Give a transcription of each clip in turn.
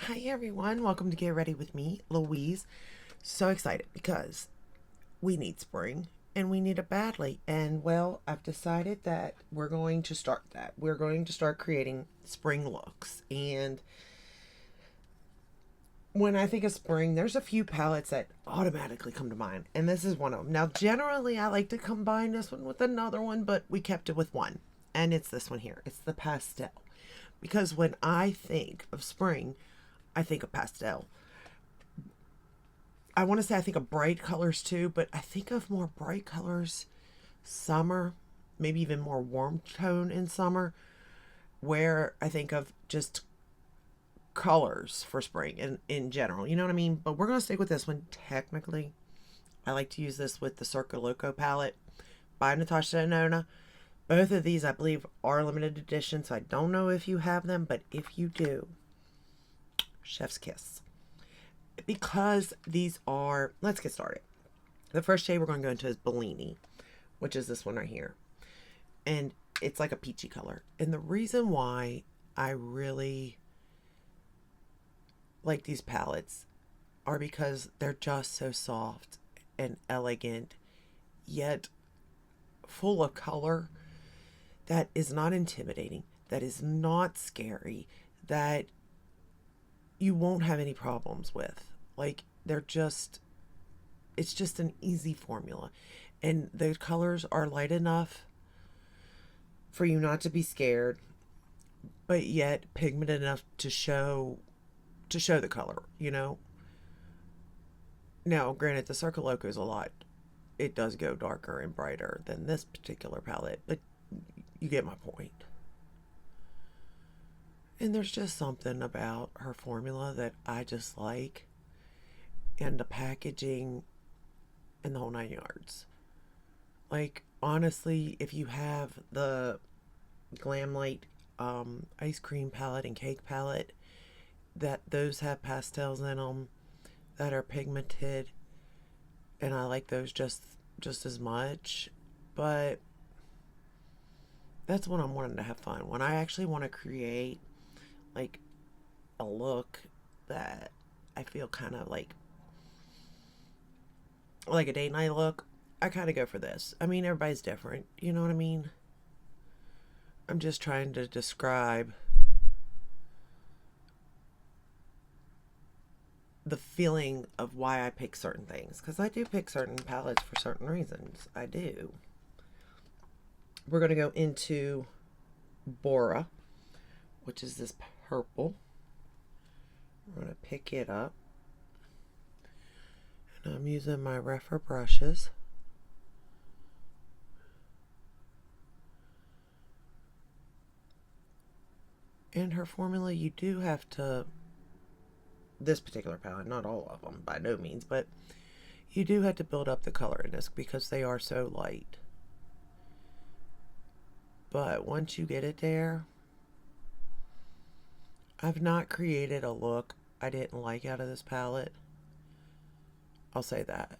Hi everyone, welcome to Get Ready with me, Louise. So excited because we need spring and we need it badly. And well, I've decided that we're going to start that. We're going to start creating spring looks. And when I think of spring, there's a few palettes that automatically come to mind. And this is one of them. Now, generally, I like to combine this one with another one, but we kept it with one. And it's this one here. It's the pastel. Because when I think of spring, I think of pastel. I want to say I think of bright colors too, but I think of more bright colors summer, maybe even more warm tone in summer, where I think of just colors for spring in general. You know what I mean? But we're going to stick with this one. Technically, I like to use this with the Circo Loco palette by Natasha Denona. Both of these, I believe, are limited edition, so I don't know if you have them, but if you do, chef's kiss. Because these are, let's get started. The first shade we're going to go into is Bellini, which is this one right here. And it's like a peachy color. And the reason why I really like these palettes are because they're just so soft and elegant, yet full of color that is not intimidating, that is not scary, that you won't have any problems with. Like, it's just an easy formula. And the colors are light enough for you not to be scared, but yet pigmented enough to show the color, you know? Now, granted, the Circle Loco is a lot. It does go darker and brighter than this particular palette, but you get my point. And there's just something about her formula that I just like. And the packaging and the whole 9 yards. Like, honestly, if you have the Glam Light ice cream palette and cake palette, that those have pastels in them that are pigmented, and I like those just as much. But that's when I'm wanting to have fun. When I actually want to create like a look that I feel kind of like a date night look, I kind of go for this. I mean, everybody's different. You know what I mean? I'm just trying to describe the feeling of why I pick certain things. Because I do pick certain palettes for certain reasons. I do. We're going to go into Bora, which is this purple. We're going to pick it up. And I'm using my Refer brushes. And her formula, you do have to, this particular palette, not all of them by no means, but you do have to build up the color in this because they are so light. But once you get it there, I've not created a look I didn't like out of this palette. I'll say that.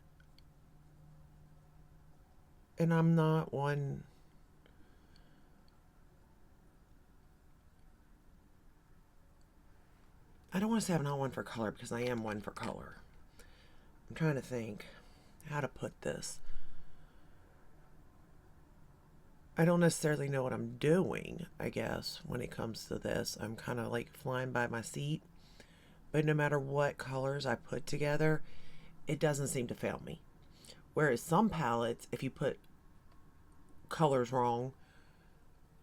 And I'm not one. I don't want to say I'm not one for color because I am one for color. I'm trying to think how to put this. I don't necessarily know what I'm doing, I guess, when it comes to this. I'm kind of like flying by my seat. But no matter what colors I put together, it doesn't seem to fail me. Whereas some palettes, if you put colors wrong,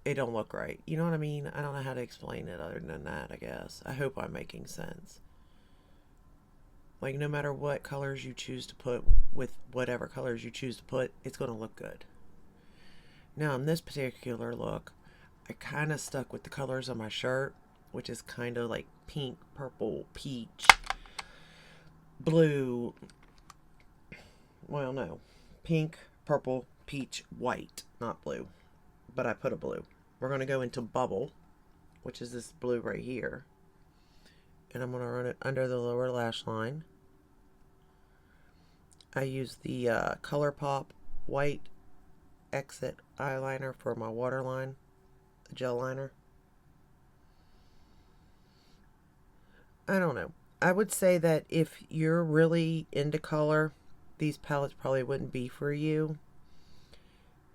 it don't look right. You know what I mean? I don't know how to explain it other than that, I guess. I hope I'm making sense. Like, no matter what colors you choose to put with whatever colors you choose to put, it's going to look good. Now, in this particular look, I kind of stuck with the colors on my shirt, which is kind of like pink, purple, peach, blue. Well, no. Pink, purple, peach, white. Not blue. But I put a blue. We're going to go into Bubble, which is this blue right here. And I'm going to run it under the lower lash line. I use the ColourPop white exit eyeliner for my waterline, the gel liner. I don't know. I would say that if you're really into color, these palettes probably wouldn't be for you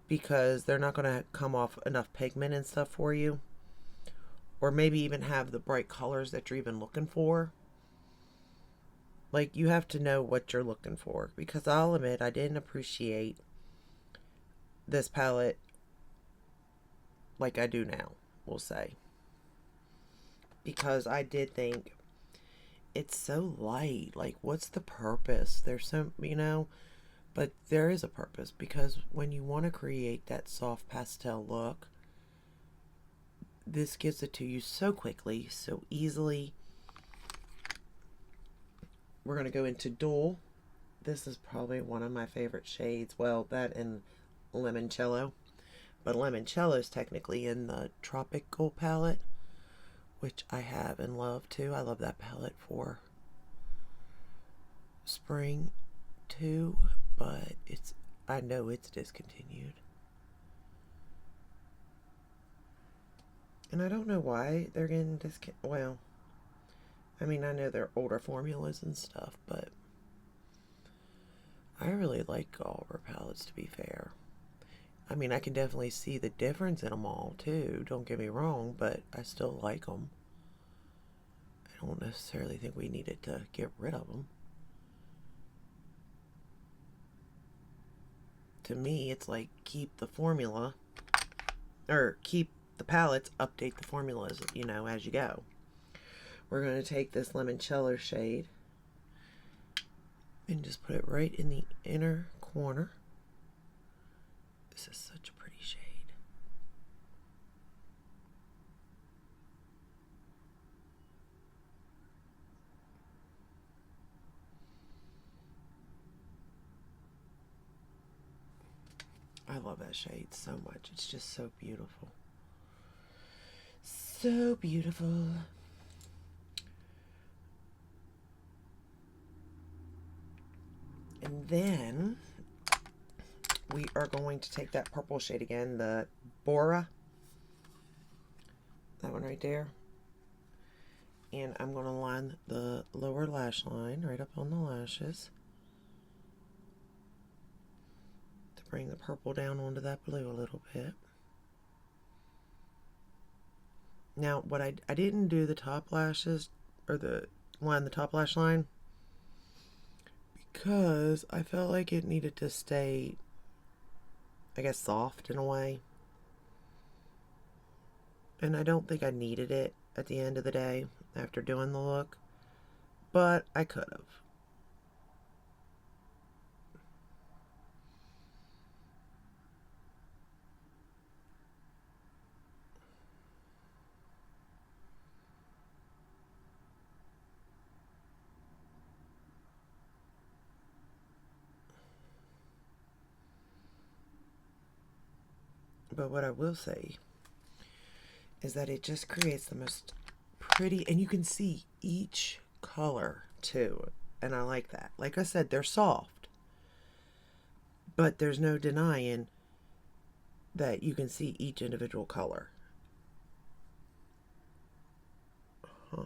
because they're not going to come off enough pigment and stuff for you, or maybe even have the bright colors that you're even looking for. Like, you have to know what you're looking for, because I'll admit I didn't appreciate this palette like I do now, we'll say, because I did think it's so light. Like, what's the purpose? There's some, but there is a purpose, because when you want to create that soft pastel look, this gives it to you so quickly, so easily. We're going to go into Dual. This is probably one of my favorite shades. Well, that and Limoncello. But Limoncello is technically in the Tropical palette, which I have and love too. I love that palette for spring too, but I know it's discontinued. And I don't know why they're getting discontinued. Well, I mean, I know they're older formulas and stuff, but I really like all of her palettes, to be fair. I mean, I can definitely see the difference in them all, too. Don't get me wrong, but I still like them. I don't necessarily think we needed to get rid of them. To me, it's like keep the formula, or keep the palettes, update the formulas, as you go. We're going to take this Limoncello shade and just put it right in the inner corner. This is such a pretty shade. I love that shade so much. It's just so beautiful. So beautiful. And then we are going to take that purple shade again, the Bora. That one right there. And I'm going to line the lower lash line right up on the lashes to bring the purple down onto that blue a little bit. Now, what I didn't do the top lashes, or the top lash line, because I felt like it needed to stay, I guess, soft in a way. And I don't think I needed it at the end of the day after doing the look, but I could have. But what I will say is that it just creates the most pretty, and you can see each color too, and I like that. Like I said, they're soft, but there's no denying that you can see each individual color. Huh.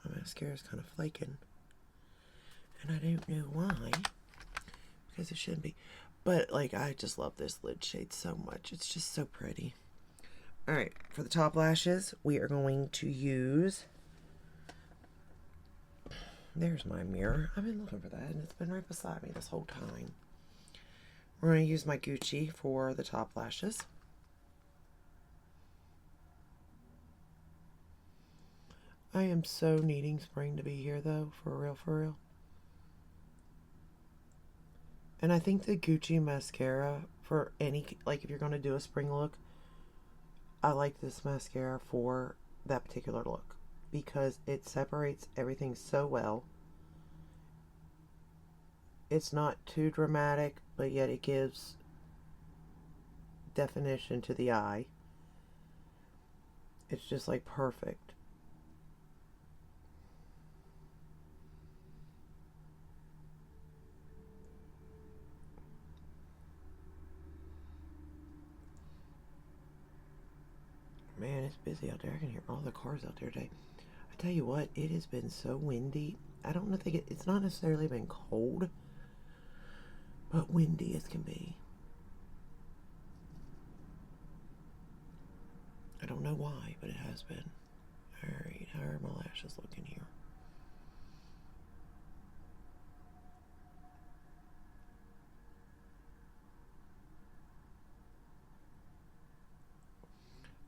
My mascara is kind of flaking, and I don't know why, because it shouldn't be. But, like, I just love this lid shade so much. It's just so pretty. Alright, for the top lashes, we are going to use... There's my mirror. I've been looking for that, and it's been right beside me this whole time. We're going to use my Gucci for the top lashes. I am so needing spring to be here, though, for real, for real. And I think the Gucci mascara for any, like, if you're going to do a spring look, I like this mascara for that particular look because it separates everything so well. It's not too dramatic, but yet it gives definition to the eye. It's just like perfect. Man, it's busy out there. I can hear all the cars out there today. I tell you what, it has been so windy. I don't know if it's not necessarily been cold, but windy as can be. I don't know why, but it has been. Alright, how are my lashes looking here?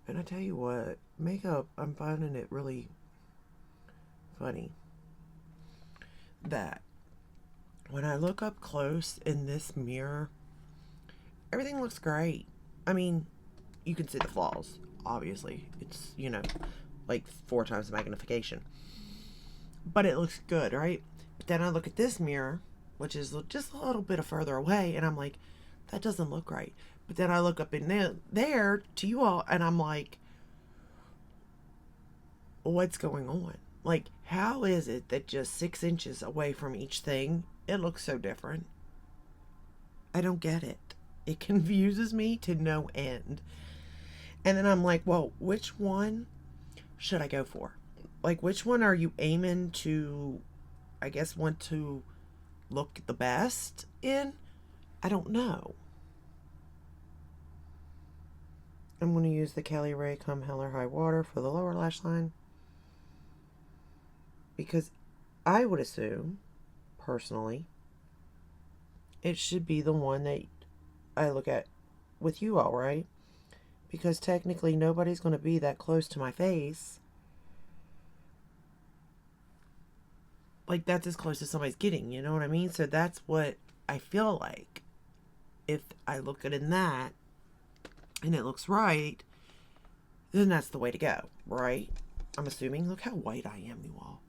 And I tell you what, makeup, I'm finding it really funny that when I look up close in this mirror, everything looks great. I mean, you can see the flaws, obviously. It's, like 4 times the magnification. But it looks good, right? But then I look at this mirror, which is just a little bit further away, and I'm like, that doesn't look right. But then I look up in there to you all, and I'm like, what's going on? Like, how is it that just 6 inches away from each thing, it looks so different? I don't get it. It confuses me to no end. And then I'm like, well, which one should I go for? Like, which one are you aiming to, I guess, want to look the best in? I don't know. I'm going to use the Kelly Ray Come Hell or High Water for the lower lash line. Because I would assume, personally, it should be the one that I look at with you all, right? Because technically nobody's going to be that close to my face. Like, that's as close as somebody's getting, you know what I mean? So that's what I feel like. If I look at it in that, and it looks right, then that's the way to go, right? I'm assuming. Look how white I am, you all.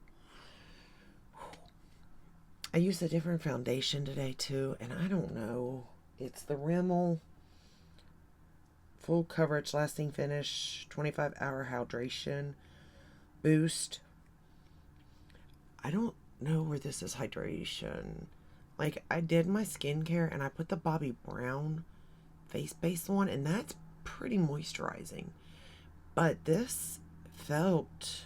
I used a different foundation today, too, and I don't know. It's the Rimmel Full Coverage Lasting Finish 25-hour Hydration Boost. I don't know where this is hydration. Like, I did my skincare, and I put the Bobbi Brown face base on, and that's pretty moisturizing. But this felt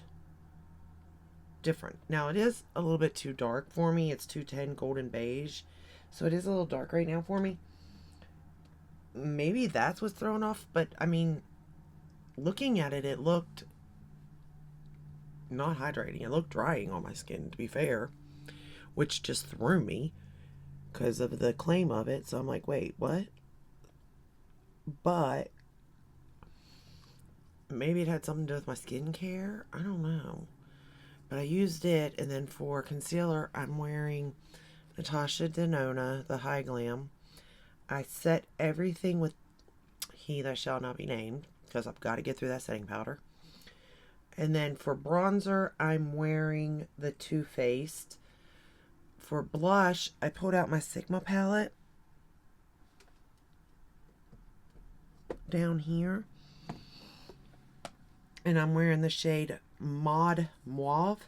different. Now, it is a little bit too dark for me. It's 210 Golden Beige, so it is a little dark right now for me. Maybe that's what's thrown off, but I mean, looking at it, it looked not hydrating. It looked drying on my skin, to be fair, which just threw me because of the claim of it. So I'm like, wait, what? But maybe it had something to do with my skincare. I don't know. But I used it, and then for concealer, I'm wearing Natasha Denona, the High Glam. I set everything with He That Shall Not Be Named, because I've got to get through that setting powder. And then for bronzer, I'm wearing the Too Faced. For blush, I pulled out my Sigma palette down here. And I'm wearing the shade Mod Mauve.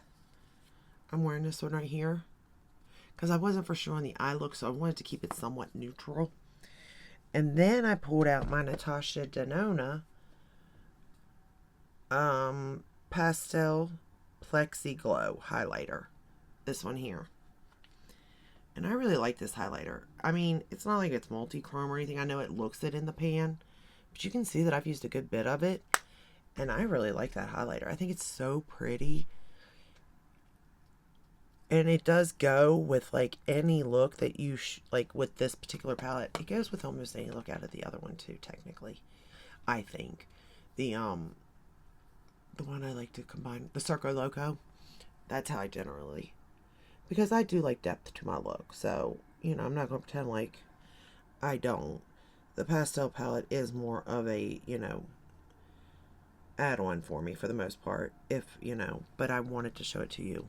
I'm wearing this one right here, because I wasn't for sure on the eye look, so I wanted to keep it somewhat neutral. And then I pulled out my Natasha Denona Pastel Plexi Glow highlighter. This one here. And I really like this highlighter. I mean, it's not like it's multi-chrome or anything. I know it looks it in the pan, but you can see that I've used a good bit of it. And I really like that highlighter. I think it's so pretty. And it does go with, like, any look that you, like, with this particular palette. It goes with almost any look out of the other one, too, technically. I think. The one I like to combine, the Circo Loco. That's how I generally. Because I do like depth to my look. So, I'm not going to pretend like I don't. The pastel palette is more of a, add-on for me for the most part. But I wanted to show it to you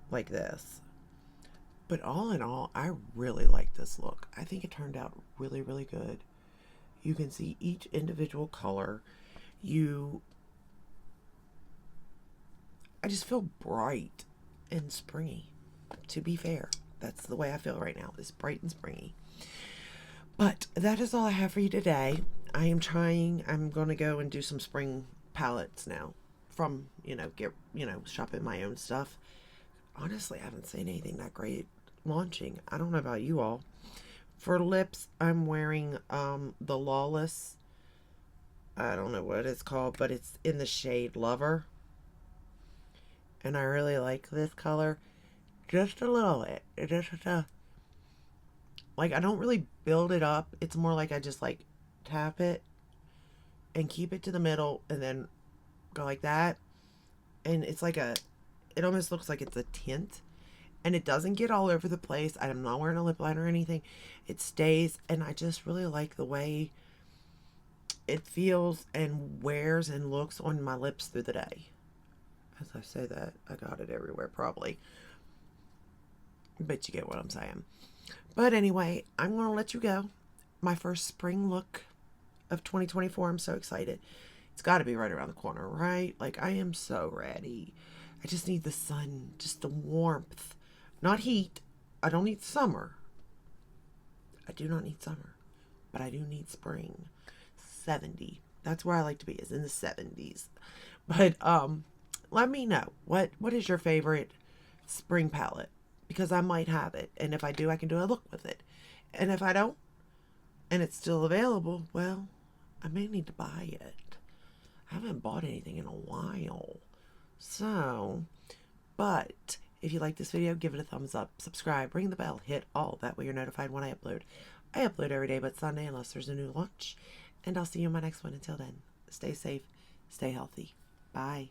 like this. But all in all, I really like this look. I think it turned out really, really good. You can see each individual color. I just feel bright and springy, to be fair. That's the way I feel right now, is bright and springy. But that is all I have for you today. I'm going to go and do some spring palettes now from, shopping my own stuff. Honestly, I haven't seen anything that great launching. I don't know about you all. For lips, I'm wearing the Lawless. I don't know what it's called, but it's in the shade Lover. And I really like this color. Just a little bit. I don't really build it up. It's more like I just tap it and keep it to the middle and then go like that. And it's it almost looks like it's a tint. And it doesn't get all over the place. I'm not wearing a lip liner or anything. It stays, and I just really like the way it feels and wears and looks on my lips through the day. As I say that, I got it everywhere probably. But you get what I'm saying. But anyway, I'm going to let you go. My first spring look of 2024. I'm so excited. It's got to be right around the corner, right? I am so ready. I just need the sun, just the warmth. Not heat. I don't need summer. I do not need summer. But I do need spring. 70. That's where I like to be, is in the 70s. But let me know. What is your favorite spring palette? Because I might have it. And if I do, I can do a look with it. And if I don't, and it's still available, well, I may need to buy it. I haven't bought anything in a while. So, but if you like this video, give it a thumbs up, subscribe, ring the bell, hit all. That way you're notified when I upload. I upload every day but Sunday unless there's a new launch. And I'll see you in my next one. Until then, stay safe, stay healthy. Bye.